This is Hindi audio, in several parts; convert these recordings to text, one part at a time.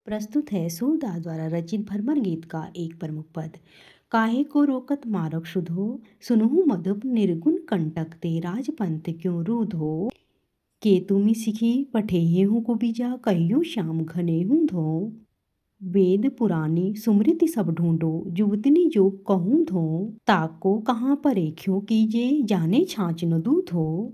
प्रस्तुत है सूरदास द्वारा रचित भरमर गीत का एक प्रमुख पद। काहे को रोकत मारक शुधो, सुनहु मधुप निर्गुण कंटक ते राजपंथ क्यों रूधो। के तुमी सिखी पठेहि हूँ कुबिजा, कहियो श्याम घने हूँ धो। वेद पुरानी सुमृति सब ढूंढो, जुगतनी जो कहूँ धो। ताको कहाँ परेख्यो कीजे, जाने छाछ न दूधो।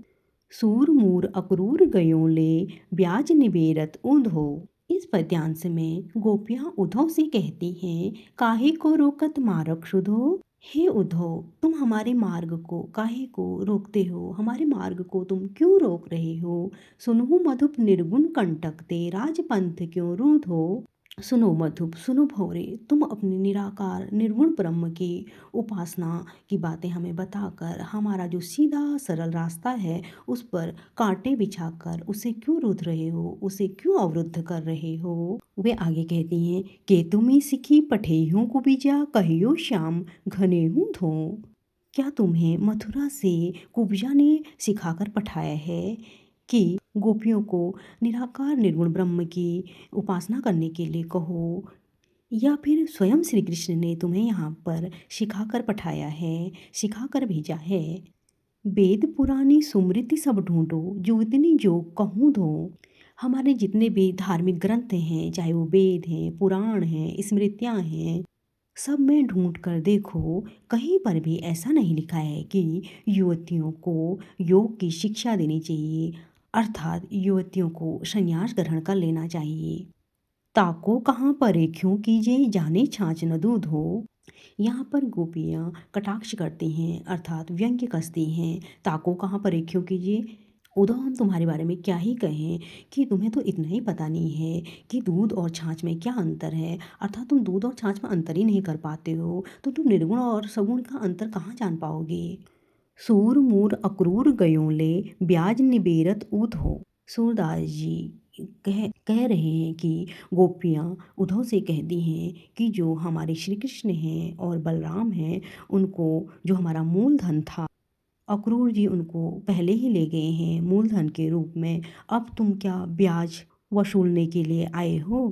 सूर मूर अक्रूर गयों ले, ब्याज निबेरत ऊंधो। इस पद्यांश में गोपियां उद्धव से कहती हैं, काहे को रोकत मारक शुधो। हे उद्धव, तुम हमारे मार्ग को काहे को रोकते हो, हमारे मार्ग को तुम क्यों रोक रहे हो। सुनहु मधुप निर्गुण कंटक ते, राजपंथ क्यों रूधो। सुनो मधुप, सुनो भौरे, तुम अपने निराकार निर्गुण ब्रह्म की उपासना की बातें हमें बताकर हमारा जो सीधा सरल रास्ता है उस पर कांटे बिछाकर उसे क्यों रूध रहे हो, उसे क्यों अवरुद्ध कर रहे हो। वे आगे कहती हैं कि तुम्हें सिखी पठे हूँ कुबिजा, कहियो श्याम घने हूँ धो। क्या तुम्हें मथुरा से कुब्जा ने सिखाकर पठाया है कि गोपियों को निराकार निर्गुण ब्रह्म की उपासना करने के लिए कहो, या फिर स्वयं श्री कृष्ण ने तुम्हें यहाँ पर सिखाकर पठाया है, सिखाकर भेजा है। वेद पुरानी सुमृति सब ढूंढो, जुगतनी जो कहूँ धो। हमारे जितने भी धार्मिक ग्रंथ हैं, चाहे वो वेद हैं, पुराण हैं, स्मृतियाँ हैं, सब में ढूंढ कर देखो, कहीं पर भी ऐसा नहीं लिखा है कि युवतियों को योग की शिक्षा देनी चाहिए, अर्थात युवतियों को संन्यास ग्रहण कर लेना चाहिए। ताको कहाँ परेख्यों कीजे, जाने छाछ न दूध हो। यहाँ पर गोपियाँ कटाक्ष करती हैं, अर्थात व्यंग्य कसती हैं। ताको कहाँ परेख्यों कीजिए, उद्धव हम तुम्हारे बारे में क्या ही कहें कि तुम्हें तो इतना ही पता नहीं है कि दूध और छाछ में क्या अंतर है, अर्थात तुम दूध और छाछ में अंतर ही नहीं कर पाते हो, तो तुम निर्गुण और सगुण का अंतर कहाँ जान पाओगे। सूर मूर अक्रूर गयों ले, ब्याज निबेरत ऊध हो। सूरदास जी कह रहे हैं कि गोपियाँ उद्धव से कहती हैं कि जो हमारे श्री कृष्ण हैं और बलराम हैं, उनको जो हमारा मूलधन था, अक्रूर जी उनको पहले ही ले गए हैं मूलधन के रूप में, अब तुम क्या ब्याज वसूलने के लिए आए हो।